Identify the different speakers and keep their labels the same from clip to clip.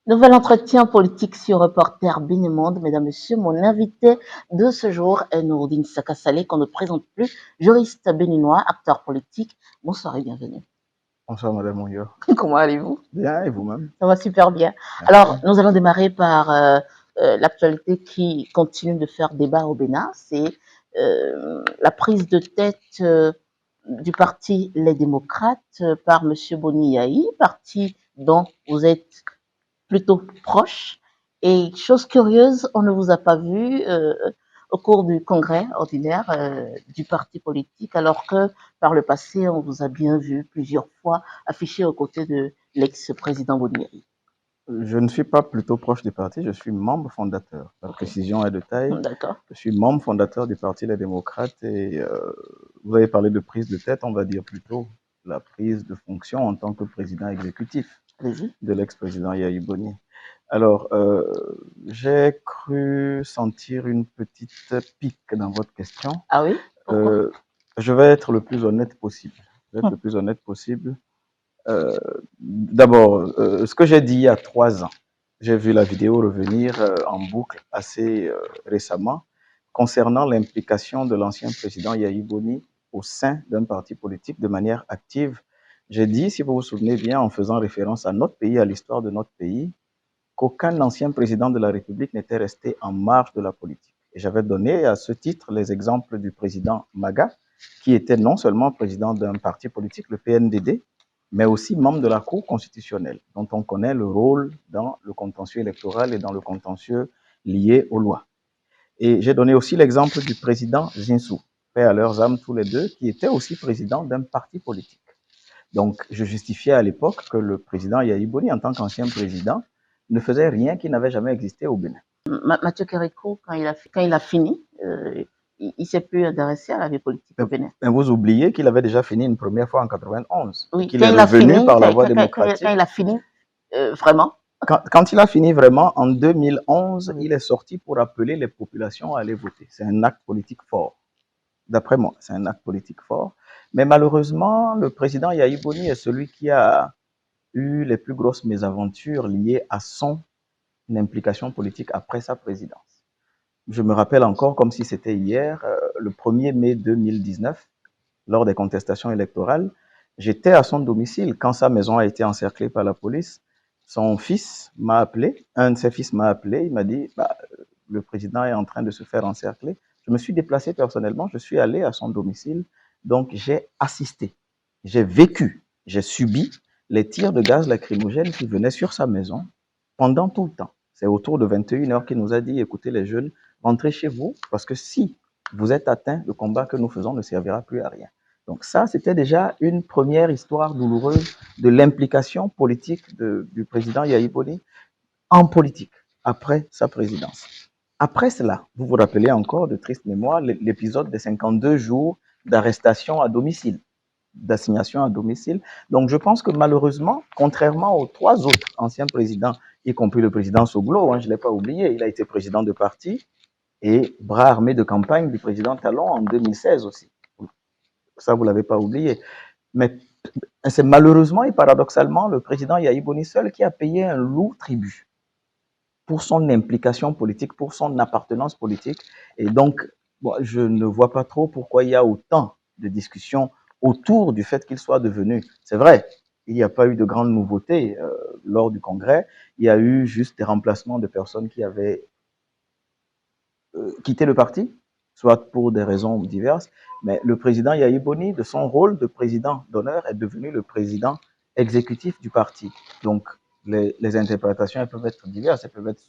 Speaker 1: Nouvel entretien politique sur Reporter Bénémonde. Mesdames, Messieurs, mon invité de ce jour est Nouroudine Sakassale, qu'on ne présente plus, juriste béninois, acteur politique. Bonsoir et bienvenue.
Speaker 2: Bonsoir Madame Monyo.
Speaker 1: Comment allez-vous?
Speaker 2: Bien, et vous-même?
Speaker 1: Ça va super bien.
Speaker 2: Merci.
Speaker 1: Alors, nous allons démarrer par l'actualité qui continue de faire débat au Bénin. C'est la prise de tête du parti Les Démocrates par M. Boni Yahi, parti dont vous êtes plutôt proche. Et chose curieuse, on ne vous a pas vu au cours du congrès ordinaire du parti politique, alors que par le passé, on vous a bien vu plusieurs fois affiché aux côtés de l'ex-président Bonieri.
Speaker 2: Je ne suis pas plutôt proche du parti, je suis membre fondateur. La précision est de taille.
Speaker 1: D'accord.
Speaker 2: Je suis membre fondateur du Parti Les Démocrates et vous avez parlé de prise de tête, on va dire plutôt la prise de fonction en tant que président exécutif de l'ex-président Yahi Boni. Alors, j'ai cru sentir une petite pique dans votre question.
Speaker 1: Ah oui?
Speaker 2: Je vais être le plus honnête possible. Le plus honnête possible. D'abord, ce que j'ai dit il y a 3 ans, j'ai vu la vidéo revenir en boucle assez récemment concernant l'implication de l'ancien président Yahi Boni au sein d'un parti politique de manière active. J'ai dit, si vous vous souvenez bien, en faisant référence à notre pays, à l'histoire de notre pays, qu'aucun ancien président de la République n'était resté en marge de la politique. Et j'avais donné à ce titre les exemples du président Maga, qui était non seulement président d'un parti politique, le PNDD, mais aussi membre de la Cour constitutionnelle, dont on connaît le rôle dans le contentieux électoral et dans le contentieux lié aux lois. Et j'ai donné aussi l'exemple du président Zinsou, paix à leurs âmes tous les deux, qui était aussi président d'un parti politique. Donc, je justifiais à l'époque que le président Yahi Boni, en tant qu'ancien président, ne faisait rien qui n'avait jamais existé au Bénin.
Speaker 1: Mathieu Kérékou, quand il a fini, il s'est plus intéressé à la vie politique au Bénin.
Speaker 2: Mais vous oubliez qu'il avait déjà fini une première fois en 91.
Speaker 1: Oui,
Speaker 2: qu'il est revenu par la voie démocratique.
Speaker 1: Quand il a fini, vraiment.
Speaker 2: Quand il a fini vraiment, en 2011, il est sorti pour appeler les populations à aller voter. C'est un acte politique fort. D'après moi, c'est un acte politique fort. Mais malheureusement, le président Yahi Boni est celui qui a eu les plus grosses mésaventures liées à son implication politique après sa présidence. Je me rappelle encore comme si c'était hier, le 1er mai 2019, lors des contestations électorales, j'étais à son domicile quand sa maison a été encerclée par la police. Son fils m'a appelé, un de ses fils m'a appelé, il m'a dit le président est en train de se faire encercler. Je me suis déplacé personnellement, je suis allé à son domicile, donc j'ai assisté, j'ai vécu, j'ai subi les tirs de gaz lacrymogène qui venaient sur sa maison pendant tout le temps. C'est autour de 21h qu'il nous a dit, écoutez les jeunes, rentrez chez vous, parce que si vous êtes atteints, le combat que nous faisons ne servira plus à rien. Donc ça, c'était déjà une première histoire douloureuse de l'implication politique du président Yahi Boni en politique, après sa présidence. Après cela, vous vous rappelez encore de triste mémoire l'épisode des 52 jours d'arrestation à domicile, d'assignation à domicile. Donc je pense que malheureusement, contrairement aux 3 autres anciens présidents, y compris le président Soglo, je ne l'ai pas oublié, il a été président de parti et bras armé de campagne du président Talon en 2016 aussi. Ça, vous ne l'avez pas oublié. Mais c'est malheureusement et paradoxalement le président Yahi Boni seul qui a payé un lourd tribut pour son implication politique, pour son appartenance politique. Et donc, je ne vois pas trop pourquoi il y a autant de discussions autour du fait qu'il soit devenu. C'est vrai, il n'y a pas eu de grandes nouveautés lors du congrès. Il y a eu juste des remplacements de personnes qui avaient quitté le parti, soit pour des raisons diverses. Mais le président Yahi Boni, de son rôle de président d'honneur, est devenu le président exécutif du parti. Donc, les interprétations, elles peuvent être diverses, elles peuvent être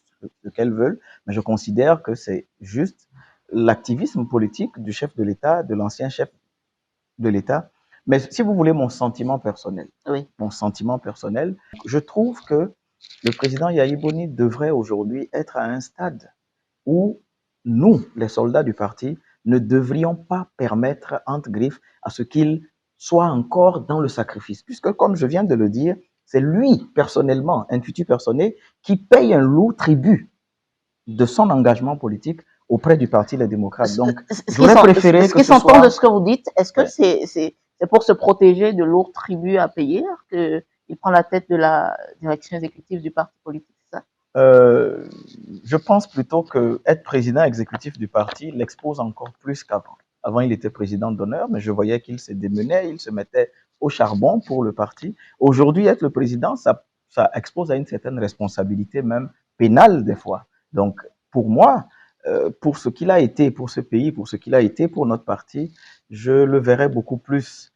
Speaker 2: ce qu'elles veulent, mais je considère que c'est juste l'activisme politique du chef de l'État, de l'ancien chef de l'État. Mais si vous voulez mon sentiment personnel, je trouve que le président Yahi Boni devrait aujourd'hui être à un stade où nous, les soldats du parti, ne devrions pas permettre, entre griffes, à ce qu'il soit encore dans le sacrifice. Puisque, comme je viens de le dire, c'est lui, personnellement, intuitu personnel, qui paye un lourd tribut de son engagement politique auprès du Parti Les Démocrates. Donc, j'aurais préféré
Speaker 1: ce qui s'entend de ce que vous dites, est-ce que c'est pour se protéger de lourds tributs à payer qu'il prend la tête de la direction exécutive du parti politique?
Speaker 2: Euh, je pense plutôt que être président exécutif du parti l'expose encore plus qu'avant. Avant, il était président d'honneur, mais je voyais qu'il se démenait, il se mettait au charbon pour le parti. Aujourd'hui, être le président, ça expose à une certaine responsabilité, même pénale des fois. Donc, pour moi, pour ce qu'il a été pour ce pays, pour ce qu'il a été pour notre parti, je le verrais beaucoup plus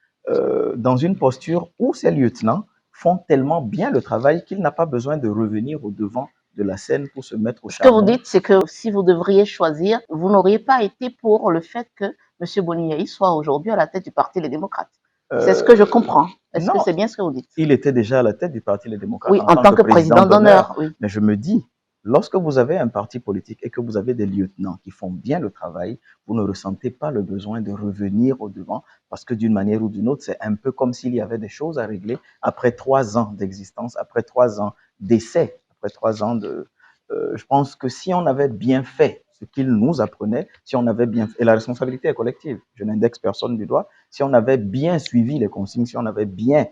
Speaker 2: dans une posture où ses lieutenants font tellement bien le travail qu'il n'a pas besoin de revenir au devant de la scène pour se mettre au
Speaker 1: Ce que vous
Speaker 2: charbon.
Speaker 1: dites, c'est que si vous devriez choisir, vous n'auriez pas été pour le fait que M. Boniaï soit aujourd'hui à la tête du Parti Les Démocrates. C'est ce que je comprends. Est-ce que
Speaker 2: Non,
Speaker 1: c'est bien ce que vous dites?
Speaker 2: il était déjà à la tête du Parti Les Démocrates
Speaker 1: Oui,
Speaker 2: en
Speaker 1: en
Speaker 2: tant
Speaker 1: tant
Speaker 2: que
Speaker 1: que
Speaker 2: président
Speaker 1: président
Speaker 2: d'honneur.
Speaker 1: d'honneur, oui.
Speaker 2: Mais je me dis, lorsque vous avez un parti politique et que vous avez des lieutenants qui font bien le travail, vous ne ressentez pas le besoin de revenir au devant parce que d'une manière ou d'une autre, c'est un peu comme s'il y avait des choses à régler après 3 ans d'existence, après 3 ans d'essai, après 3 ans de... je pense que si on avait bien fait ce qu'il nous apprenait, si on avait bien... Et la responsabilité est collective, je n'indexe personne du doigt, si on avait bien suivi les consignes, si on avait bien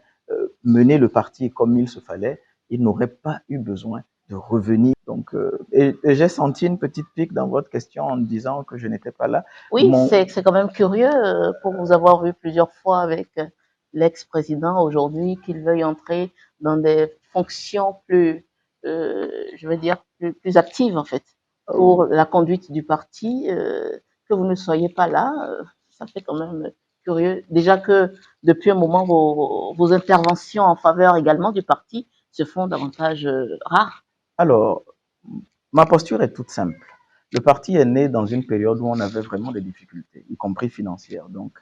Speaker 2: mener le parti comme il se fallait, il n'aurait pas eu besoin de revenir. Donc, et j'ai senti une petite pique dans votre question en disant que je n'étais pas là.
Speaker 1: Oui, c'est quand même curieux pour vous avoir vu plusieurs fois avec l'ex-président aujourd'hui qu'il veuille entrer dans des fonctions plus, je veux dire, plus actives en fait pour la conduite du parti, que vous ne soyez pas là, ça fait quand même curieux. Déjà que depuis un moment, vos interventions en faveur également du parti se font davantage rares.
Speaker 2: Alors, ma posture est toute simple. Le parti est né dans une période où on avait vraiment des difficultés, y compris financières. Donc,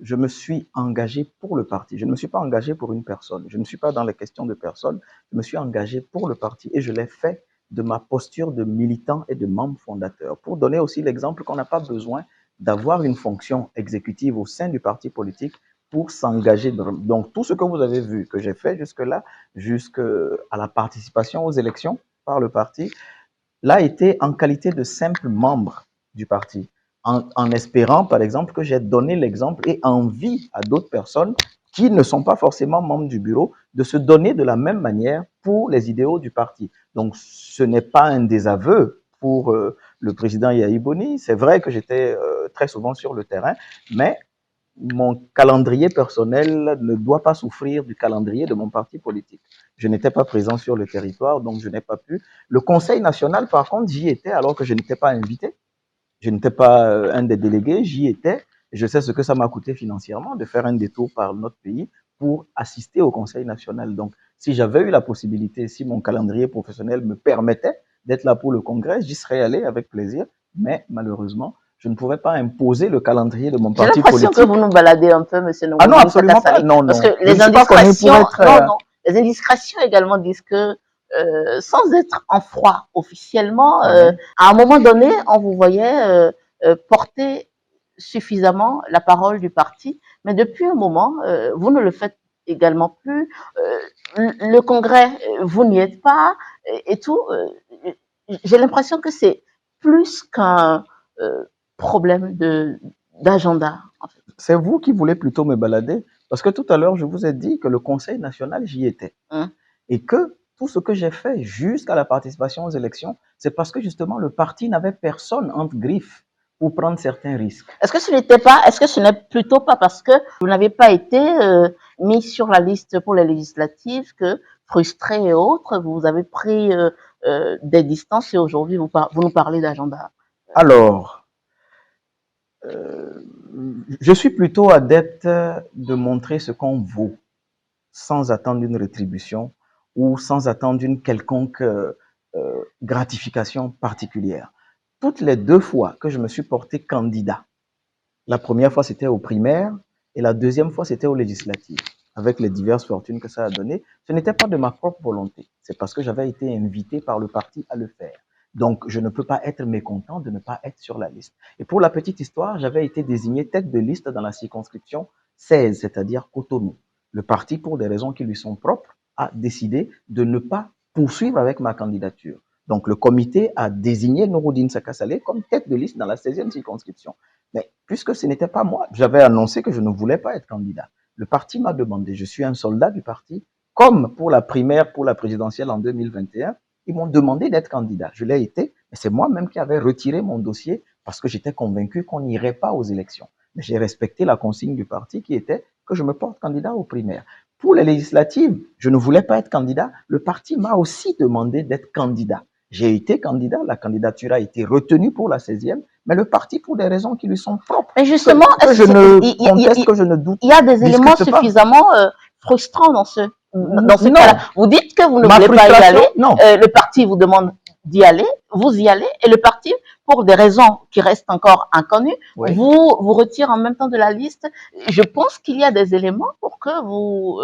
Speaker 2: je me suis engagé pour le parti. Je ne me suis pas engagé pour une personne. Je ne suis pas dans les questions de personne. Je me suis engagé pour le parti et je l'ai fait de ma posture de militant et de membre fondateur. Pour donner aussi l'exemple qu'on n'a pas besoin d'avoir une fonction exécutive au sein du parti politique pour s'engager. Donc, tout ce que vous avez vu que j'ai fait jusque-là, jusqu'à la participation aux élections par le parti, l'a été en qualité de simple membre du parti, en espérant, par exemple, que j'ai donné l'exemple et envie à d'autres personnes qui ne sont pas forcément membres du bureau de se donner de la même manière pour les idéaux du parti. Donc, ce n'est pas un désaveu pour le président Yahi Boni. C'est vrai que j'étais très souvent sur le terrain, mais mon calendrier personnel ne doit pas souffrir du calendrier de mon parti politique. Je n'étais pas présent sur le territoire, donc je n'ai pas pu. Le Conseil national, par contre, j'y étais alors que je n'étais pas invité. Je n'étais pas un des délégués, j'y étais. Je sais ce que ça m'a coûté financièrement de faire un détour par notre pays pour assister au Conseil national. Donc, si j'avais eu la possibilité, si mon calendrier professionnel me permettait d'être là pour le Congrès, j'y serais allé avec plaisir. Mais malheureusement, je ne pouvais pas imposer le calendrier de mon
Speaker 1: J'ai
Speaker 2: parti
Speaker 1: l'impression
Speaker 2: politique.
Speaker 1: que vous nous baladez un peu, Monsieur
Speaker 2: Ah non,
Speaker 1: Nouroudine
Speaker 2: absolument pas.
Speaker 1: Sakassali,
Speaker 2: Non,
Speaker 1: parce
Speaker 2: non.
Speaker 1: que
Speaker 2: Je ne
Speaker 1: les
Speaker 2: suis pas connu pour
Speaker 1: indiscrétions,
Speaker 2: être...
Speaker 1: non, les indiscrétions également disent que sans être en froid officiellement, à un moment donné, on vous voyait porter suffisamment la parole du parti, mais depuis un moment, vous ne le faites également plus. Le congrès, vous n'y êtes pas et tout. J'ai l'impression que c'est plus qu'un problème d'agenda. En fait.
Speaker 2: C'est vous qui voulez plutôt me balader. Parce que tout à l'heure, je vous ai dit que le Conseil national, j'y étais. Et que tout ce que j'ai fait jusqu'à la participation aux élections, c'est parce que justement le parti n'avait personne entre griffes pour prendre certains risques.
Speaker 1: Est-ce que ce n'est plutôt pas parce que vous n'avez pas été mis sur la liste pour les législatives que frustré et autres, vous avez pris des distances et aujourd'hui vous nous parlez d'agenda?
Speaker 2: Alors, je suis plutôt adepte de montrer ce qu'on vaut sans attendre une rétribution ou sans attendre une quelconque gratification particulière. Toutes les 2 fois que je me suis porté candidat, la première fois c'était aux primaires et la deuxième fois c'était aux législatives, avec les diverses fortunes que ça a donné, ce n'était pas de ma propre volonté, c'est parce que j'avais été invité par le parti à le faire. Donc, je ne peux pas être mécontent de ne pas être sur la liste. Et pour la petite histoire, j'avais été désigné tête de liste dans la circonscription 16, c'est-à-dire Cotonou. Le parti, pour des raisons qui lui sont propres, a décidé de ne pas poursuivre avec ma candidature. Donc, le comité a désigné Nouroudine Sakassale comme tête de liste dans la 16e circonscription. Mais puisque ce n'était pas moi, j'avais annoncé que je ne voulais pas être candidat. Le parti m'a demandé, je suis un soldat du parti, comme pour la primaire, pour la présidentielle en 2021, Ils m'ont demandé d'être candidat. Je l'ai été, mais c'est moi-même qui avais retiré mon dossier parce que j'étais convaincu qu'on n'irait pas aux élections. Mais j'ai respecté la consigne du parti qui était que je me porte candidat aux primaires. Pour les législatives, je ne voulais pas être candidat. Le parti m'a aussi demandé d'être candidat. J'ai été candidat, la candidature a été retenue pour la 16e, mais le parti, pour des raisons qui lui sont propres,
Speaker 1: Mais justement,
Speaker 2: que je ne conteste, que je ne doute,
Speaker 1: il y a des éléments
Speaker 2: discute pas.
Speaker 1: suffisamment frustrants dans ce
Speaker 2: Non.
Speaker 1: cas-là. Vous dites que vous ne
Speaker 2: Ma
Speaker 1: voulez pas y
Speaker 2: frustration,
Speaker 1: aller,
Speaker 2: non.
Speaker 1: le parti vous demande d'y aller, vous y allez, et le parti, pour des raisons qui restent encore inconnues,
Speaker 2: Oui.
Speaker 1: vous retire en même temps de la liste. Je pense qu'il y a des éléments pour que vous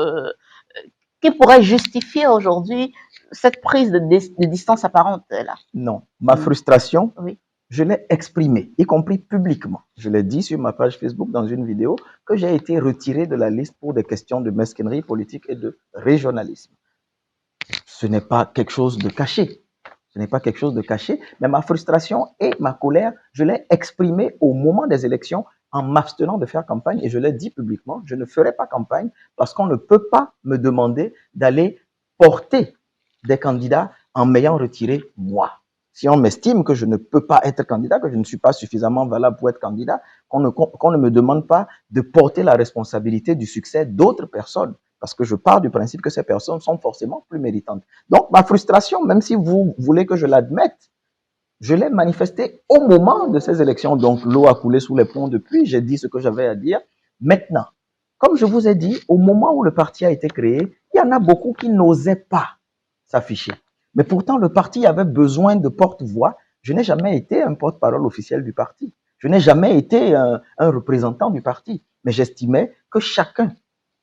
Speaker 1: qui pourraient justifier aujourd'hui cette prise de distance apparente là.
Speaker 2: Non. Ma frustration,
Speaker 1: Oui.
Speaker 2: je l'ai exprimée, y compris publiquement. Je l'ai dit sur ma page Facebook dans une vidéo que j'ai été retiré de la liste pour des questions de mesquinerie politique et de régionalisme. Ce n'est pas quelque chose de caché. Ce n'est pas quelque chose de caché, mais ma frustration et ma colère, je l'ai exprimée au moment des élections en m'abstenant de faire campagne et je l'ai dit publiquement, je ne ferai pas campagne parce qu'on ne peut pas me demander d'aller porter des candidats en m'ayant retiré moi. Si on m'estime que je ne peux pas être candidat, que je ne suis pas suffisamment valable pour être candidat, qu'on ne me demande pas de porter la responsabilité du succès d'autres personnes. Parce que je pars du principe que ces personnes sont forcément plus méritantes. Donc, ma frustration, même si vous voulez que je l'admette, je l'ai manifestée au moment de ces élections. Donc, l'eau a coulé sous les ponts depuis, j'ai dit ce que j'avais à dire. Maintenant, comme je vous ai dit, au moment où le parti a été créé, il y en a beaucoup qui n'osaient pas s'afficher. Mais pourtant, le parti avait besoin de porte-voix. Je n'ai jamais été un porte-parole officiel du parti. Je n'ai jamais été un représentant du parti. Mais j'estimais que chacun,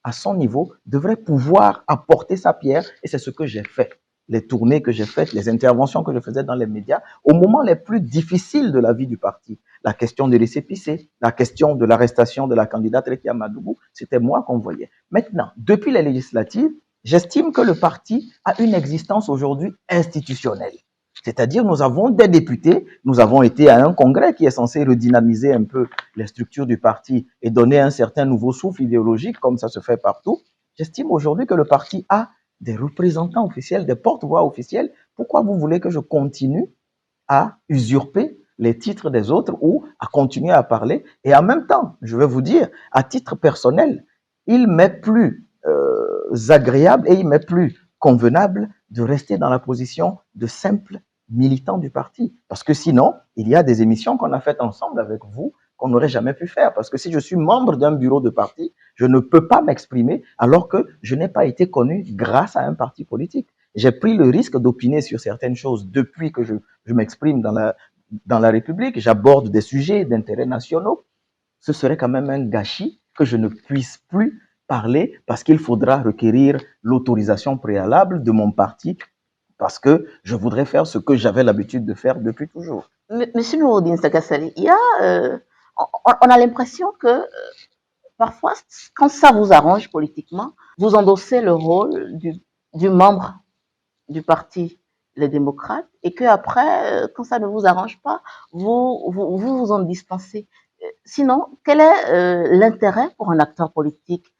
Speaker 2: à son niveau, devrait pouvoir apporter sa pierre. Et c'est ce que j'ai fait. Les tournées que j'ai faites, les interventions que je faisais dans les médias, au moment les plus difficiles de la vie du parti. La question des récépissés, la question de l'arrestation de la candidate Rekia Madougou, c'était moi qu'on voyait. Maintenant, depuis les législatives, j'estime que le parti a une existence aujourd'hui institutionnelle. C'est-à-dire, nous avons des députés, nous avons été à un congrès qui est censé redynamiser un peu les structures du parti et donner un certain nouveau souffle idéologique, comme ça se fait partout. J'estime aujourd'hui que le parti a des représentants officiels, des porte-voix officiels. Pourquoi vous voulez que je continue à usurper les titres des autres ou à continuer à parler? Et en même temps, je vais vous dire, à titre personnel, il m'est plus agréable et il m'est plus convenable de rester dans la position de simple militant du parti. Parce que sinon, il y a des émissions qu'on a faites ensemble avec vous qu'on n'aurait jamais pu faire. Parce que si je suis membre d'un bureau de parti, je ne peux pas m'exprimer alors que je n'ai pas été connu grâce à un parti politique. J'ai pris le risque d'opiner sur certaines choses depuis que je m'exprime dans la République. J'aborde des sujets d'intérêt nationaux. Ce serait quand même un gâchis que je ne puisse plus parler parce qu'il faudra requérir l'autorisation préalable de mon parti parce que je voudrais faire ce que j'avais l'habitude de faire depuis toujours.
Speaker 1: Monsieur Nouroudine Sakassali, il y a, on a l'impression que parfois, quand ça vous arrange politiquement, vous endossez le rôle du membre du parti Les Démocrates et que après, quand ça ne vous arrange pas, vous en distancez. Sinon, quel est l'intérêt pour un acteur politique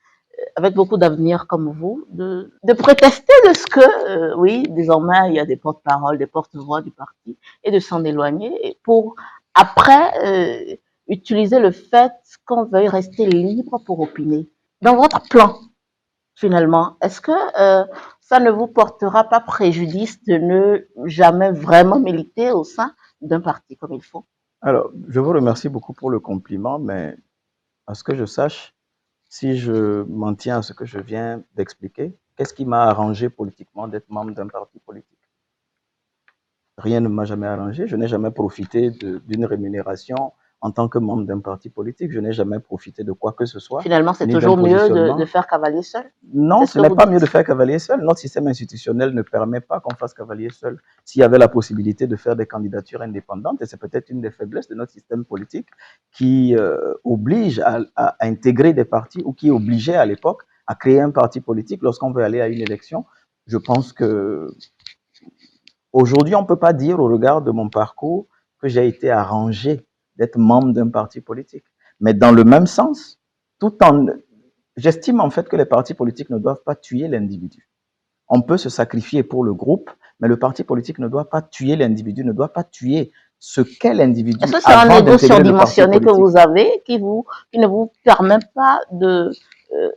Speaker 1: avec beaucoup d'avenir comme vous, de prétester de ce que, oui, désormais, il y a des porte-paroles, des porte-voix du parti, et de s'en éloigner pour, après, utiliser le fait qu'on veuille rester libre pour opiner. Dans votre plan, finalement, est-ce que ça ne vous portera pas préjudice de ne jamais vraiment militer au sein d'un parti comme il faut?
Speaker 2: Alors, je vous remercie beaucoup pour le compliment, mais à ce que je sache, si je m'en tiens à ce que je viens d'expliquer, qu'est-ce qui m'a arrangé politiquement d'être membre d'un parti politique? Rien ne m'a jamais arrangé. Je n'ai jamais profité d'une rémunération en tant que membre d'un parti politique. Je n'ai jamais profité de quoi que ce soit.
Speaker 1: Finalement, c'est toujours mieux de faire cavalier seul?
Speaker 2: Non, ce n'est pas mieux de faire cavalier seul. Notre système institutionnel ne permet pas qu'on fasse cavalier seul. S'il y avait la possibilité de faire des candidatures indépendantes, et c'est peut-être une des faiblesses de notre système politique qui oblige à intégrer des partis ou qui obligeait à l'époque à créer un parti politique lorsqu'on veut aller à une élection. Je pense que aujourd'hui, on ne peut pas dire au regard de mon parcours que j'ai été arrangé d'être membre d'un parti politique. Mais dans le même sens, j'estime en fait que les partis politiques ne doivent pas tuer l'individu. On peut se sacrifier pour le groupe, Mais le parti politique ne doit pas tuer l'individu, ne doit pas tuer ce qu'est l'individu
Speaker 1: Est-ce que c'est un
Speaker 2: avant
Speaker 1: ego
Speaker 2: d'intégrer le parti
Speaker 1: surdimensionné que
Speaker 2: politique.
Speaker 1: vous avez qui ne vous permet pas de, euh,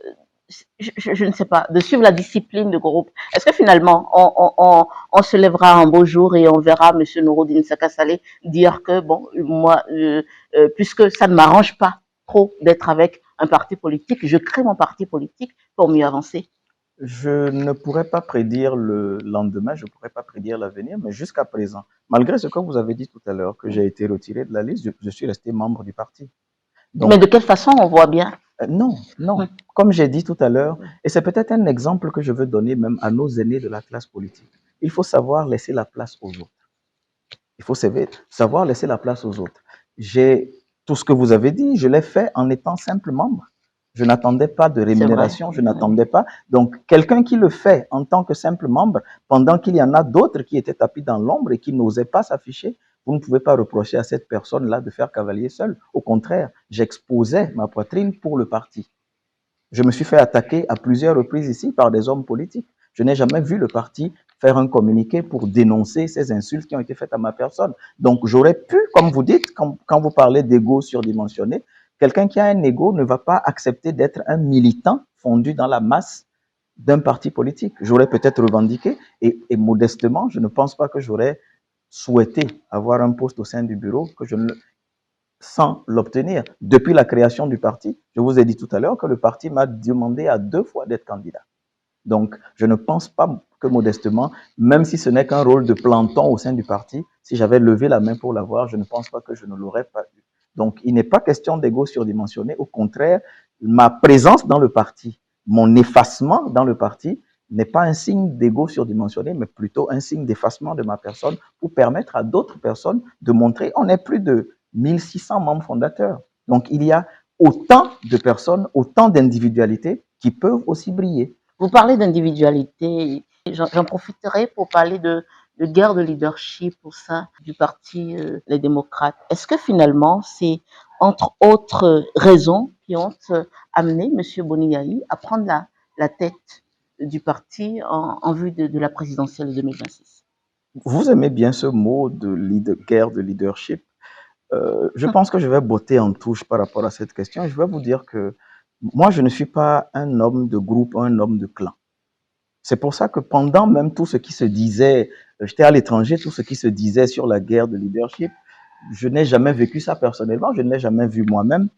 Speaker 1: je ne sais pas, de suivre la discipline de groupe? Est-ce que finalement, on se lèvera un beau jour et on verra M. Nouroudine Sakassale dire que, bon, moi, puisque ça ne m'arrange pas trop d'être avec un parti politique, je crée mon parti politique pour mieux avancer?
Speaker 2: Je ne pourrais pas prédire le lendemain, je ne pourrais pas prédire l'avenir, mais jusqu'à présent, malgré ce que vous avez dit tout à l'heure, que j'ai été retiré de la liste, je suis resté membre du parti.
Speaker 1: Mais
Speaker 2: Donc,
Speaker 1: de quelle façon on voit bien?
Speaker 2: non, non. Comme j'ai dit tout à l'heure, et c'est peut-être un exemple que je veux donner même à nos aînés de la classe politique. Il faut savoir laisser la place aux autres. Il faut savoir laisser la place aux autres. J'ai tout ce que vous avez dit, je l'ai fait en étant simple membre. Je n'attendais pas de rémunération, je n'attendais pas. Donc, quelqu'un qui le fait en tant que simple membre, pendant qu'il y en a d'autres qui étaient tapis dans l'ombre et qui n'osaient pas s'afficher, vous ne pouvez pas reprocher à cette personne-là de faire cavalier seul. Au contraire, j'exposais ma poitrine pour le parti. Je me suis fait attaquer à plusieurs reprises ici par des hommes politiques. Je n'ai jamais vu le parti faire un communiqué pour dénoncer ces insultes qui ont été faites à ma personne. Donc, j'aurais pu, comme vous dites, quand vous parlez d'ego surdimensionné, quelqu'un qui a un ego ne va pas accepter d'être un militant fondu dans la masse d'un parti politique. J'aurais peut-être revendiqué et modestement, je ne pense pas que j'aurais souhaité avoir un poste au sein du bureau que je ne, sans l'obtenir. Depuis la création du parti, je vous ai dit tout à l'heure que le parti m'a demandé à 2 fois d'être candidat. Donc, je ne pense pas que modestement, même si ce n'est qu'un rôle de planton au sein du parti, si j'avais levé la main pour l'avoir, je ne pense pas que je ne l'aurais pas eu. Donc, il n'est pas question d'ego surdimensionné. Au contraire, ma présence dans le parti, mon effacement dans le parti n'est pas un signe d'ego surdimensionné, mais plutôt un signe d'effacement de ma personne pour permettre à d'autres personnes de montrer. On est plus de 1600 membres fondateurs. Donc, il y a autant de personnes, autant d'individualités qui peuvent aussi briller.
Speaker 1: Vous parlez d'individualité, j'en profiterai pour parler de guerre de leadership au sein du parti Les Démocrates. Est-ce que finalement, c'est entre autres raisons qui ont amené M. Boniaï à prendre la tête du parti en vue de la présidentielle de 2026?
Speaker 2: Vous aimez bien ce mot de guerre de leadership. Je pense que je vais botter en touche par rapport à cette question. Je vais vous dire que moi, je ne suis pas un homme de groupe, un homme de clan. C'est pour ça que pendant même tout ce qui se disait, j'étais à l'étranger, tout ce qui se disait sur la guerre de leadership, je n'ai jamais vécu ça personnellement, je ne l'ai jamais vu moi-même.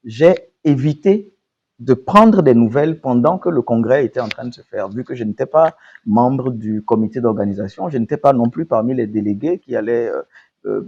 Speaker 2: J'ai évité de prendre des nouvelles pendant que le congrès était en train de se faire, vu que je n'étais pas membre du comité d'organisation, je n'étais pas non plus parmi les délégués qui allaient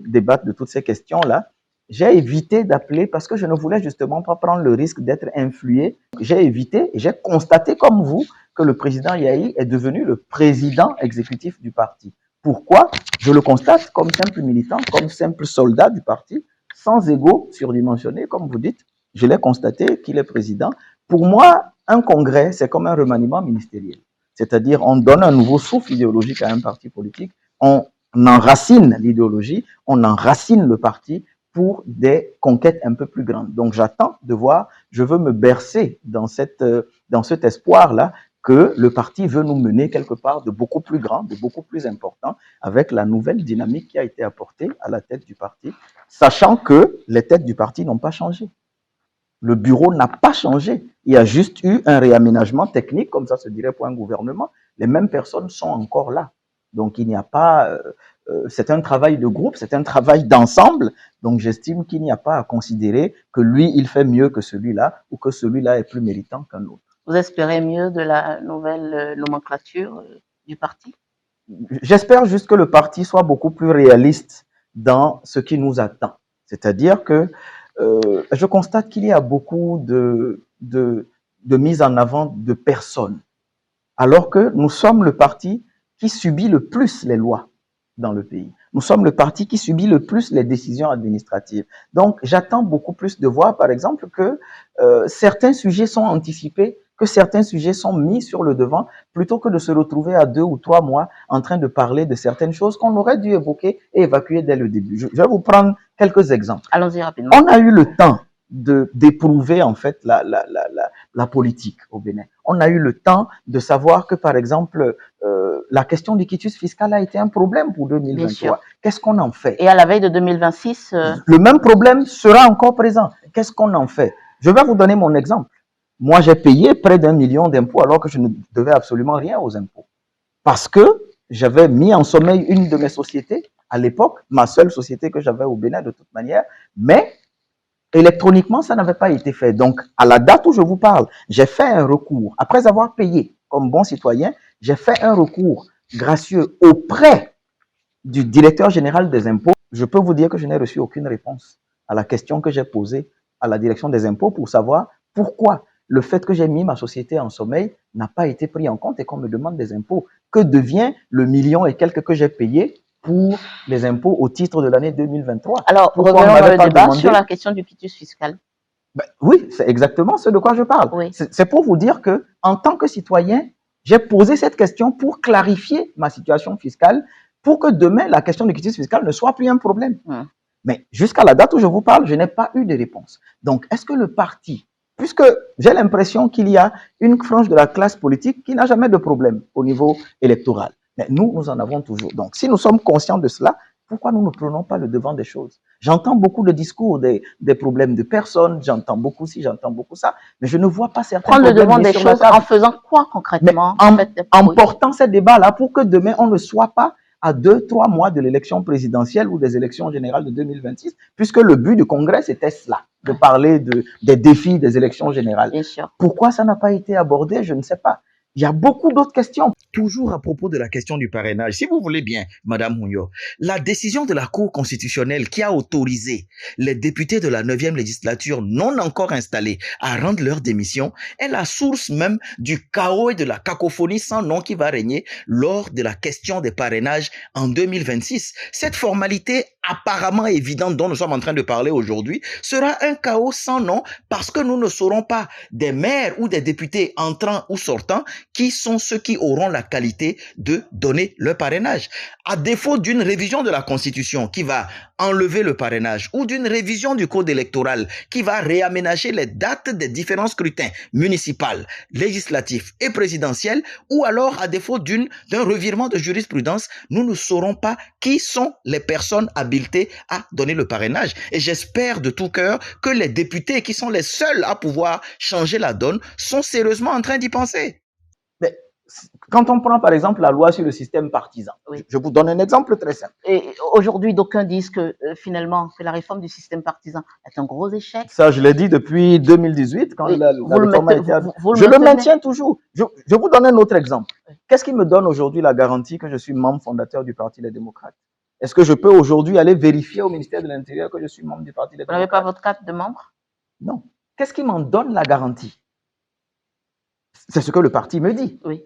Speaker 2: débattre de toutes ces questions-là. J'ai évité d'appeler parce que je ne voulais justement pas prendre le risque d'être influé. J'ai évité et j'ai constaté comme vous que le président Yahi est devenu le président exécutif du parti. Pourquoi? Je le constate comme simple militant, comme simple soldat du parti, sans ego surdimensionné, comme vous dites. Je l'ai constaté qu'il est président. Pour moi, un congrès, c'est comme un remaniement ministériel. C'est-à-dire, on donne un nouveau souffle idéologique à un parti politique, on enracine l'idéologie, on enracine le parti pour des conquêtes un peu plus grandes. Donc, j'attends de voir, je veux me bercer dans cet espoir-là que le parti veut nous mener quelque part de beaucoup plus grand, de beaucoup plus important, avec la nouvelle dynamique qui a été apportée à la tête du parti, sachant que les têtes du parti n'ont pas changé. Le bureau n'a pas changé. Il y a juste eu un réaménagement technique, comme ça se dirait pour un gouvernement. Les mêmes personnes sont encore là. Donc, il n'y a pas... c'est un travail de groupe, c'est un travail d'ensemble. Donc, j'estime qu'il n'y a pas à considérer que lui, il fait mieux que celui-là ou que celui-là est plus méritant qu'un autre.
Speaker 1: Vous espérez mieux de la nouvelle nomenclature du parti?
Speaker 2: J'espère juste que le parti soit beaucoup plus réaliste dans ce qui nous attend. C'est-à-dire que je constate qu'il y a beaucoup de mise en avant de personnes, alors que nous sommes le parti qui subit le plus les lois dans le pays. Nous sommes le parti qui subit le plus les décisions administratives. Donc, j'attends beaucoup plus de voir, par exemple, que certains sujets sont anticipés, que certains sujets sont mis sur le devant, plutôt que de se retrouver à 2 ou 3 mois en train de parler de certaines choses qu'on aurait dû évoquer et évacuer dès le début. Je vais vous prendre quelques exemples.
Speaker 1: Allons-y rapidement.
Speaker 2: On a eu le temps d'éprouver en fait la politique au Bénin. On a eu le temps de savoir que, par exemple, la question du quitus fiscal a été un problème pour 2023. Qu'est-ce qu'on en fait?
Speaker 1: Et à la veille de 2026,
Speaker 2: le même problème sera encore présent. Qu'est-ce qu'on en fait? Je vais vous donner mon exemple. Moi, j'ai payé près d'1 million d'impôts alors que je ne devais absolument rien aux impôts. Parce que j'avais mis en sommeil une de mes sociétés à l'époque, ma seule société que j'avais au Bénin de toute manière, mais électroniquement, ça n'avait pas été fait. Donc, à la date où je vous parle, j'ai fait un recours. Après avoir payé comme bon citoyen, j'ai fait un recours gracieux auprès du directeur général des impôts. Je peux vous dire que je n'ai reçu aucune réponse à la question que j'ai posée à la direction des impôts pour savoir pourquoi le fait que j'ai mis ma société en sommeil n'a pas été pris en compte et qu'on me demande des impôts. Que devient le million et quelques que j'ai payé pour les impôts au titre de l'année 2023?
Speaker 1: Alors, revenons dans le débat sur la question du quitus fiscal.
Speaker 2: Oui, c'est exactement ce de quoi je parle.
Speaker 1: Oui.
Speaker 2: C'est pour vous dire que, en tant que citoyen, j'ai posé cette question pour clarifier ma situation fiscale, pour que demain, la question du quitus fiscal ne soit plus un problème. Mais jusqu'à la date où je vous parle, je n'ai pas eu de réponse. Donc, est-ce que le parti, puisque j'ai l'impression qu'il y a une frange de la classe politique qui n'a jamais de problème au niveau électoral, mais nous en avons toujours. Donc, si nous sommes conscients de cela, pourquoi nous ne prenons pas le devant des choses? J'entends beaucoup de discours des problèmes de personnes, j'entends beaucoup ci, j'entends beaucoup ça, mais je ne vois pas certains
Speaker 1: problèmes. Prendre le devant des choses en faisant quoi concrètement?
Speaker 2: En portant ces débats-là pour que demain, on ne soit pas à 2-3 mois de l'élection présidentielle ou des élections générales de 2026, puisque le but du Congrès, c'était cela, de parler des défis des élections générales.
Speaker 1: Bien sûr.
Speaker 2: Pourquoi ça n'a pas été abordé? Je ne sais pas. Il y a beaucoup d'autres questions. Toujours à propos de la question du parrainage, si vous voulez bien, Madame Mounio, la décision de la Cour constitutionnelle qui a autorisé les députés de la 9e législature non encore installés à rendre leur démission est la source même du chaos et de la cacophonie sans nom qui va régner lors de la question des parrainages en 2026. Cette formalité apparemment évidente dont nous sommes en train de parler aujourd'hui sera un chaos sans nom parce que nous ne saurons pas des maires ou des députés entrants ou sortants qui sont ceux qui auront la qualité de donner le parrainage. À défaut d'une révision de la Constitution qui va enlever le parrainage ou d'une révision du code électoral qui va réaménager les dates des différents scrutins municipaux, législatifs et présidentiels, ou alors à défaut d'un revirement de jurisprudence, nous ne saurons pas qui sont les personnes habilitées à donner le parrainage. Et j'espère de tout cœur que les députés qui sont les seuls à pouvoir changer la donne sont sérieusement en train d'y penser. Mais quand on prend par exemple la loi sur le système partisan, je vous donne un exemple très simple.
Speaker 1: Et aujourd'hui, d'aucuns disent que finalement, que la réforme du système partisan est un gros échec.
Speaker 2: Ça, je l'ai dit depuis 2018, quand la réforme a été... Je le maintiens toujours. Je vous donne un autre exemple. Qu'est-ce qui me donne aujourd'hui la garantie que je suis membre fondateur du Parti des démocrates? Est-ce que je peux aujourd'hui aller vérifier au ministère de l'Intérieur que je suis membre du Parti des démocrates?
Speaker 1: Vous n'avez pas votre carte de membre?
Speaker 2: Non. Qu'est-ce qui m'en donne la garantie? C'est ce que le parti me dit.
Speaker 1: Oui.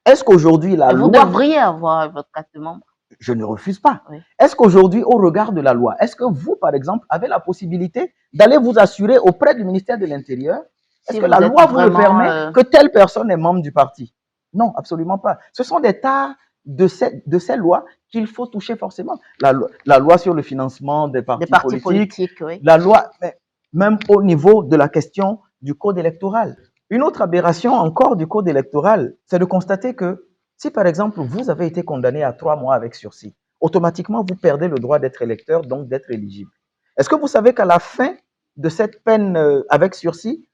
Speaker 2: Est-ce qu'aujourd'hui la loi...
Speaker 1: Vous devriez avoir votre carte de membre.
Speaker 2: Je ne refuse pas. Oui. Est-ce qu'aujourd'hui, au regard de la loi, est-ce que vous, par exemple, avez la possibilité d'aller vous assurer auprès du ministère de l'Intérieur? Est-ce que la loi vous le permet que telle personne est membre du parti? Non, absolument pas. Ce sont des tas de ces lois qu'il faut toucher forcément. La loi sur le financement des partis politiques,
Speaker 1: oui.
Speaker 2: La loi, même au niveau de la question du code électoral. Une autre aberration encore du code électoral, c'est de constater que si par exemple vous avez été condamné à 3 mois avec sursis, automatiquement vous perdez le droit d'être électeur, donc d'être éligible. Est-ce que vous savez qu'à la fin de cette peine avec sursis,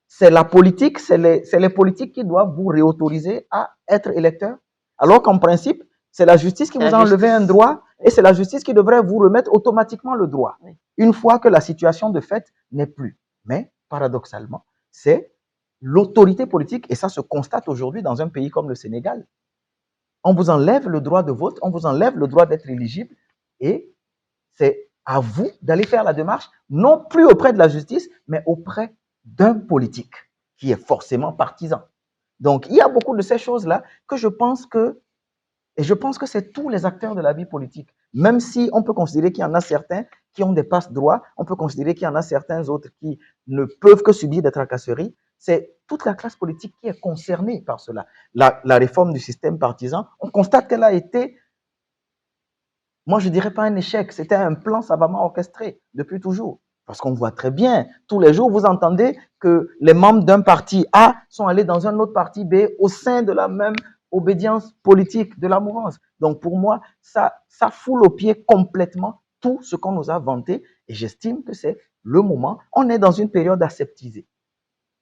Speaker 2: c'est la politique, c'est les politiques qui doivent vous réautoriser à être électeur? Alors qu'en principe, c'est la justice qui vous a enlevé un droit et c'est la justice qui devrait vous remettre automatiquement le droit, une fois que la situation de fait n'est plus. Mais paradoxalement, c'est l'autorité politique, et ça se constate aujourd'hui dans un pays comme le Sénégal. On vous enlève le droit de vote, on vous enlève le droit d'être éligible, et c'est à vous d'aller faire la démarche, non plus auprès de la justice, mais auprès d'un politique qui est forcément partisan. Donc, il y a beaucoup de ces choses-là que je pense que, et je pense que c'est tous les acteurs de la vie politique, même si on peut considérer qu'il y en a certains qui ont des passe-droits, on peut considérer qu'il y en a certains autres qui ne peuvent que subir des tracasseries, c'est toute la classe politique qui est concernée par cela. La réforme du système partisan, on constate qu'elle a été, moi je dirais pas un échec, c'était un plan savamment orchestré depuis toujours. Parce qu'on voit très bien, tous les jours, vous entendez que les membres d'un parti A sont allés dans un autre parti B au sein de la même obédience politique de la mouvance. Donc pour moi, ça foule au pied complètement tout ce qu'on nous a vanté et j'estime que c'est le moment. On est dans une période aseptisée.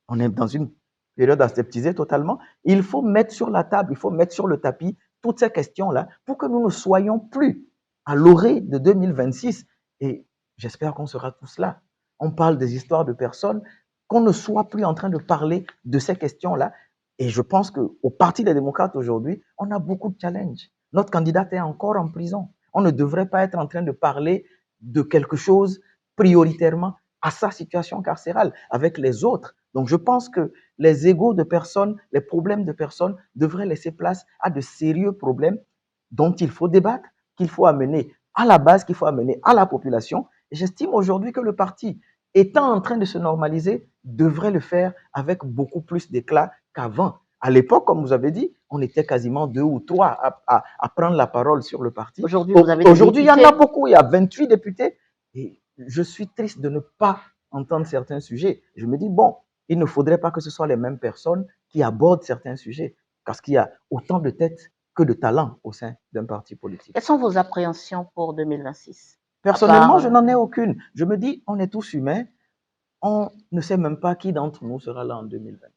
Speaker 2: On est dans une période aseptisée totalement. Il faut mettre sur la table, il faut mettre sur le tapis toutes ces questions-là pour que nous ne soyons plus à l'orée de 2026. Et j'espère qu'on sera tous là. On parle des histoires de personnes, qu'on ne soit plus en train de parler de ces questions-là. Et je pense qu'au Parti des démocrates aujourd'hui, on a beaucoup de challenges. Notre candidate est encore en prison. On ne devrait pas être en train de parler de quelque chose prioritairement à sa situation carcérale avec les autres. Donc je pense que les égos de personnes, les problèmes de personnes devraient laisser place à de sérieux problèmes dont il faut débattre, qu'il faut amener à la base, qu'il faut amener à la population. Et j'estime aujourd'hui que le parti, étant en train de se normaliser, devrait le faire avec beaucoup plus d'éclat qu'avant. À l'époque, comme vous avez dit, on était quasiment 2 ou 3 à prendre la parole sur le parti.
Speaker 1: Aujourd'hui, vous avez des
Speaker 2: Aujourd'hui, il y en
Speaker 1: députés.
Speaker 2: a beaucoup, il y a 28 députés. Et je suis triste de ne pas entendre certains sujets. Je me dis, bon, il ne faudrait pas que ce soit les mêmes personnes qui abordent certains sujets, parce qu'il y a autant de têtes que de talents au sein d'un parti politique.
Speaker 1: Quelles sont vos appréhensions pour 2026?
Speaker 2: Personnellement, je n'en ai aucune. Je me dis, on est tous humains, on ne sait même pas qui d'entre nous sera là en 2026.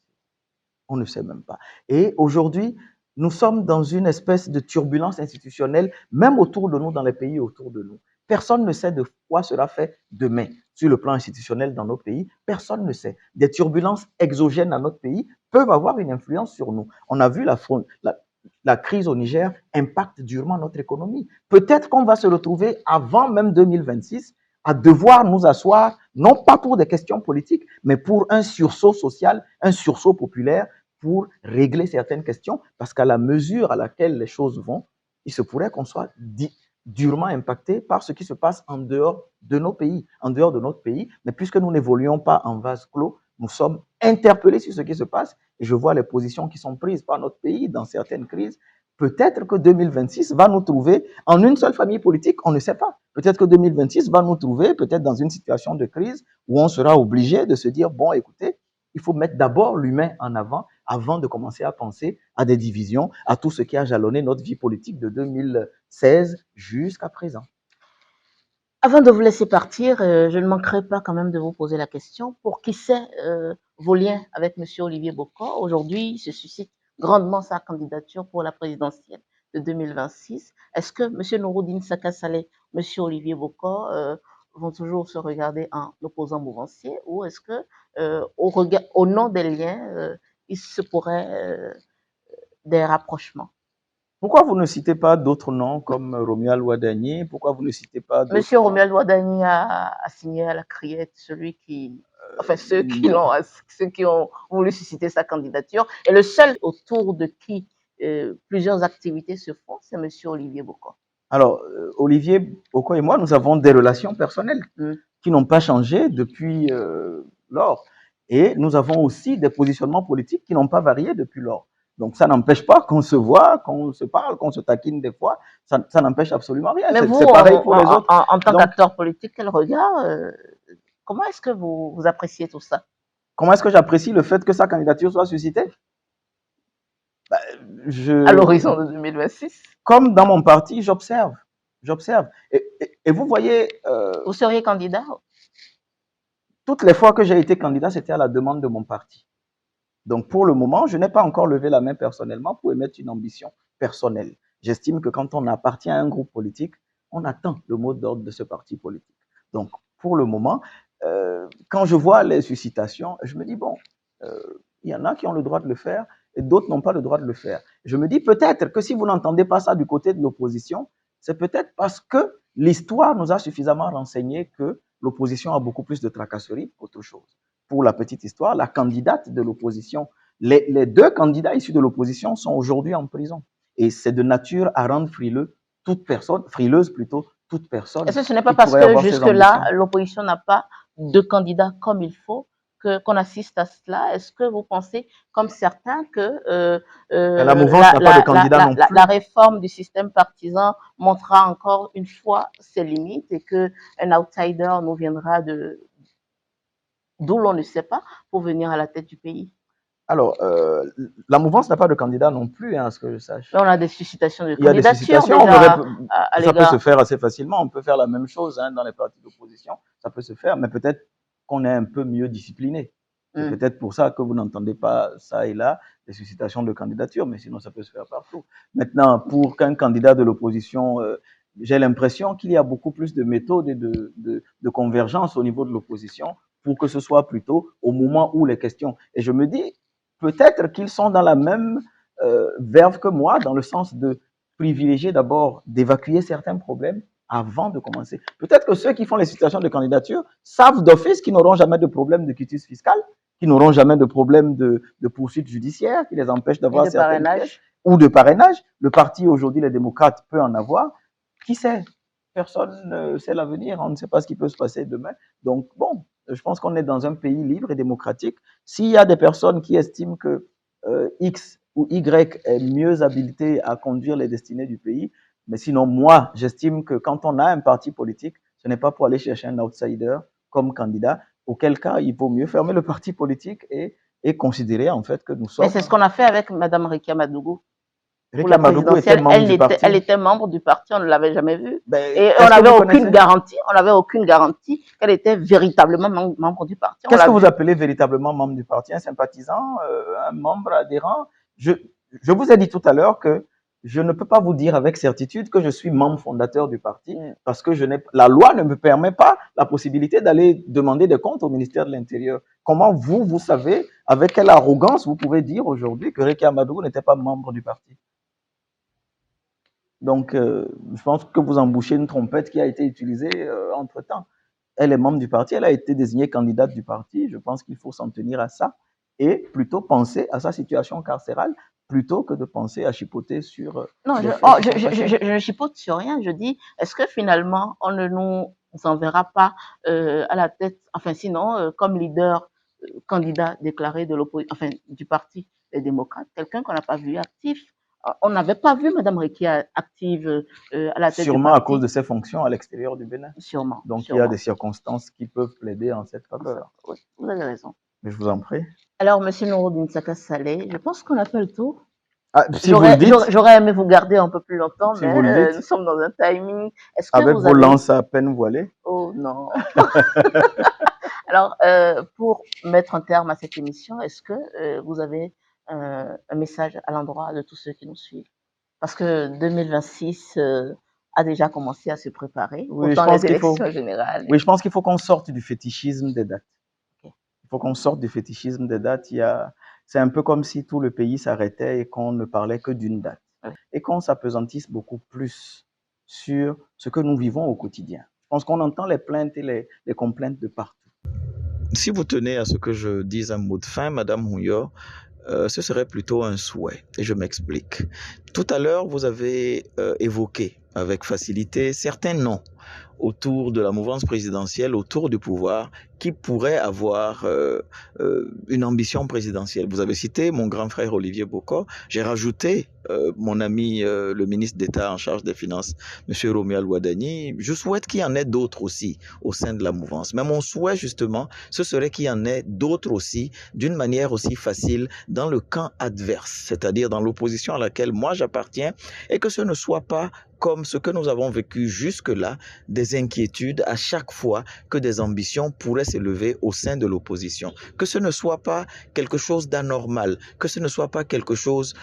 Speaker 2: On ne sait même pas. Et aujourd'hui, nous sommes dans une espèce de turbulence institutionnelle, même autour de nous, dans les pays autour de nous. Personne ne sait de quoi sera fait demain sur le plan institutionnel dans nos pays. Personne ne sait. Des turbulences exogènes à notre pays peuvent avoir une influence sur nous. On a vu la crise au Niger impacte durement notre économie. Peut-être qu'on va se retrouver avant même 2026 à devoir nous asseoir, non pas pour des questions politiques, mais pour un sursaut social, un sursaut populaire, pour régler certaines questions, parce qu'à la mesure à laquelle les choses vont, il se pourrait qu'on soit durement impacté par ce qui se passe en dehors de nos pays, en dehors de notre pays. Mais puisque nous n'évoluons pas en vase clos, nous sommes interpellés sur ce qui se passe et je vois les positions qui sont prises par notre pays dans certaines crises. Peut-être que 2026 va nous trouver en une seule famille politique, on ne sait pas. Peut-être que 2026 va nous trouver peut-être dans une situation de crise où on sera obligé de se dire, bon, écoutez, il faut mettre d'abord l'humain en avant de commencer à penser à des divisions, à tout ce qui a jalonné notre vie politique de 2016 jusqu'à présent.
Speaker 1: Avant de vous laisser partir, je ne manquerai pas quand même de vous poser la question. Pour qui sait vos liens avec M. Olivier Bokor? Aujourd'hui, il se suscite grandement sa candidature pour la présidentielle de 2026. Est-ce que M. Nouroudine Saka Saleh, M. Olivier Bokor vont toujours se regarder en opposant mouvancier ou est-ce que au nom des liens, il se pourrait des rapprochements?
Speaker 2: Pourquoi vous ne citez pas d'autres noms comme Romuald Wadagni? Pourquoi vous ne citez pas d'autres
Speaker 1: Monsieur Romuald Wadagni a signé à la criette celui qui, enfin ceux qui ont voulu susciter sa candidature. Et le seul autour de qui plusieurs activités se font, c'est Monsieur Olivier Bokor.
Speaker 2: Alors, Olivier Bokor et moi, nous avons des relations personnelles qui n'ont pas changé depuis lors. Et nous avons aussi des positionnements politiques qui n'ont pas varié depuis lors. Donc, ça n'empêche pas qu'on se voit, qu'on se parle, qu'on se taquine des fois. Ça n'empêche absolument rien.
Speaker 1: C'est
Speaker 2: pareil pour les autres.
Speaker 1: En tant qu'acteur politique, quel regard, comment est-ce que vous appréciez tout ça?
Speaker 2: Comment est-ce que j'apprécie le fait que sa candidature soit suscitée?
Speaker 1: À l'horizon de 2026.
Speaker 2: Comme dans mon parti, j'observe. Et vous voyez...
Speaker 1: vous seriez candidat?
Speaker 2: Toutes les fois que j'ai été candidat, c'était à la demande de mon parti. Donc, pour le moment, je n'ai pas encore levé la main personnellement pour émettre une ambition personnelle. J'estime que quand on appartient à un groupe politique, on attend le mot d'ordre de ce parti politique. Donc, pour le moment, quand je vois les suscitations, je me dis, bon, il y en a qui ont le droit de le faire et d'autres n'ont pas le droit de le faire. Je me dis peut-être que si vous n'entendez pas ça du côté de l'opposition, c'est peut-être parce que l'histoire nous a suffisamment renseigné que l'opposition a beaucoup plus de tracasseries qu'autre chose. Pour la petite histoire, la candidate de l'opposition, les deux candidats issus de l'opposition sont aujourd'hui en prison. Et c'est de nature à rendre frileuse plutôt, toute personne.
Speaker 1: Est-ce que ce n'est pas parce que jusque-là, l'opposition n'a pas de candidat comme il faut qu'on assiste à cela? Est-ce que vous pensez, comme certains, que
Speaker 2: la mouvance n'a pas de candidat non plus?
Speaker 1: La réforme du système partisan montrera encore une fois ses limites et qu'un outsider nous viendra d'où l'on ne sait pas, pour venir à la tête du pays.
Speaker 2: Alors, la mouvance n'a pas de candidat non plus, hein, à ce que je sache.
Speaker 1: Là, on a des suscitations de
Speaker 2: Il y a des
Speaker 1: candidature
Speaker 2: suscitations,
Speaker 1: déjà à
Speaker 2: ça peut se
Speaker 1: l'égard.
Speaker 2: faire assez facilement. On peut faire la même chose hein, dans les partis d'opposition, ça peut se faire, mais peut-être qu'on est un peu mieux discipliné. C'est peut-être pour ça que vous n'entendez pas ça et là, des suscitations de candidature, mais sinon ça peut se faire partout. Maintenant, pour qu'un candidat de l'opposition, j'ai l'impression qu'il y a beaucoup plus de méthodes et de convergence au niveau de l'opposition pour que ce soit plutôt au moment où les questions. Et je me dis, peut-être qu'ils sont dans la même verve que moi, dans le sens de privilégier d'abord d'évacuer certains problèmes avant de commencer. Peut-être que ceux qui font les situations de candidature savent d'office qu'ils n'auront jamais de problème de quitus fiscal, qu'ils n'auront jamais de problème de poursuite judiciaire qui les empêche d'avoir certaines pièces, ou de parrainage. Le parti aujourd'hui, les démocrates, peut en avoir. Qui sait? Personne ne sait l'avenir, on ne sait pas ce qui peut se passer demain. Donc bon, je pense qu'on est dans un pays libre et démocratique. S'il y a des personnes qui estiment que X ou Y est mieux habilité à conduire les destinées du pays, mais sinon, moi, j'estime que quand on a un parti politique, ce n'est pas pour aller chercher un outsider comme candidat, auquel cas, il vaut mieux fermer le parti politique et considérer en fait que nous sommes...
Speaker 1: Mais c'est ce qu'on a fait avec Mme Rekia Madougou.
Speaker 2: Rekia Madougou était membre du parti.
Speaker 1: Elle était membre du parti, on ne l'avait jamais vue.
Speaker 2: Ben,
Speaker 1: et on n'avait aucune garantie qu'elle était véritablement membre du parti.
Speaker 2: Qu'est-ce que vous appelez véritablement membre du parti? Un sympathisant, un membre adhérent? Je vous ai dit tout à l'heure que je ne peux pas vous dire avec certitude que je suis membre fondateur du parti parce que la loi ne me permet pas la possibilité d'aller demander des comptes au ministère de l'Intérieur. Comment vous savez, avec quelle arrogance vous pouvez dire aujourd'hui que Rekia Madougou n'était pas membre du parti? Donc, je pense que vous embouchez une trompette qui a été utilisée entre-temps. Elle est membre du parti, elle a été désignée candidate du parti. Je pense qu'il faut s'en tenir à ça et plutôt penser à sa situation carcérale plutôt que de penser à chipoter sur...
Speaker 1: Non, je ne chipote sur rien. Je dis, est-ce que finalement, on ne nous enverra pas à la tête, enfin sinon, comme leader, candidat déclaré de l'opposition, enfin du parti des démocrates, quelqu'un qu'on n'a pas vu actif. On n'avait pas vu Mme Rekia active à la tête du parti.
Speaker 2: Sûrement à cause de ses fonctions à l'extérieur du Bénin.
Speaker 1: Sûrement.
Speaker 2: Donc, il y a des circonstances qui peuvent plaider en cette faveur.
Speaker 1: Oui, vous avez raison.
Speaker 2: Mais je vous en prie.
Speaker 1: Alors, M. Nouroudine Saka Saleh, je pense qu'on a fait le tour.
Speaker 2: Ah, si vous le dites.
Speaker 1: J'aurais aimé vous garder un peu plus longtemps,
Speaker 2: si
Speaker 1: mais nous sommes dans un timing.
Speaker 2: Est-ce que avec vos lances à peine voilées?
Speaker 1: Oh non. Alors, pour mettre un terme à cette émission, est-ce que vous avez un message à l'endroit de tous ceux qui nous suivent? Parce que 2026 a déjà commencé à se préparer,
Speaker 2: oui,
Speaker 1: autant les élections générales.
Speaker 2: Oui, je pense qu'il faut qu'on sorte du fétichisme des dates. Okay. Il faut qu'on sorte du fétichisme des dates. C'est un peu comme si tout le pays s'arrêtait et qu'on ne parlait que d'une date. Oui. Et qu'on s'apesantisse beaucoup plus sur ce que nous vivons au quotidien. Je pense qu'on entend les plaintes et les complaintes de partout. Si vous tenez à ce que je dise un mot de fin, Madame Houyor, ce serait plutôt un souhait, et je m'explique. Tout à l'heure, vous avez évoqué avec facilité certains noms autour de la mouvance présidentielle, autour du pouvoir, qui pourrait avoir une ambition présidentielle. Vous avez cité mon grand frère Olivier Bokor, j'ai rajouté mon ami le ministre d'État en charge des Finances, M. Romuald Wadani. Je souhaite qu'il y en ait d'autres aussi au sein de la mouvance. Mais mon souhait justement, ce serait qu'il y en ait d'autres aussi, d'une manière aussi facile, dans le camp adverse, c'est-à-dire dans l'opposition à laquelle moi j'appartiens, et que ce ne soit pas comme ce que nous avons vécu jusque-là, des inquiétudes à chaque fois que des ambitions pourraient s'élever au sein de l'opposition. Que ce ne soit pas quelque chose d'anormal, que ce ne soit pas quelque chose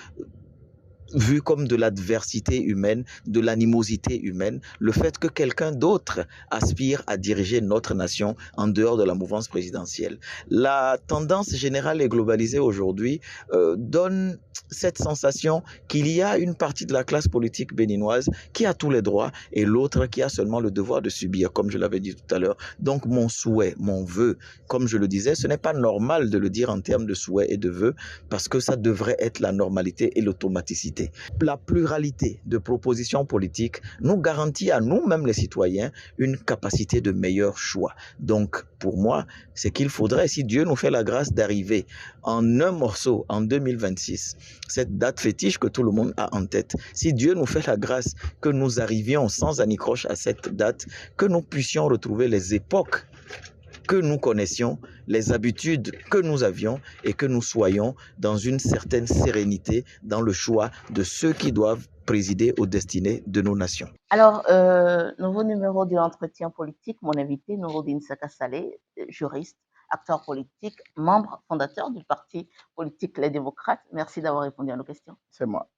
Speaker 2: vu comme de l'adversité humaine, de l'animosité humaine, le fait que quelqu'un d'autre aspire à diriger notre nation en dehors de la mouvance présidentielle. La tendance générale et globalisée aujourd'hui donne cette sensation qu'il y a une partie de la classe politique béninoise qui a tous les droits et l'autre qui a seulement le devoir de subir, comme je l'avais dit tout à l'heure. Donc mon souhait, mon vœu, comme je le disais, ce n'est pas normal de le dire en termes de souhait et de vœu parce que ça devrait être la normalité et l'automaticité. La pluralité de propositions politiques nous garantit à nous-mêmes les citoyens une capacité de meilleur choix. Donc, pour moi, c'est qu'il faudrait, si Dieu nous fait la grâce d'arriver en un morceau en 2026, cette date fétiche que tout le monde a en tête, si Dieu nous fait la grâce que nous arrivions sans anicroche à cette date, que nous puissions retrouver les époques
Speaker 3: que nous connaissions, les habitudes que nous avions et que nous soyons dans une certaine sérénité dans le choix de ceux qui doivent présider aux destinées de nos nations.
Speaker 1: Alors, nouveau numéro de l'entretien politique, mon invité, Nouroudine Saka Saleh, juriste, acteur politique, membre fondateur du parti politique Les Démocrates. Merci d'avoir répondu à nos questions.
Speaker 2: C'est moi.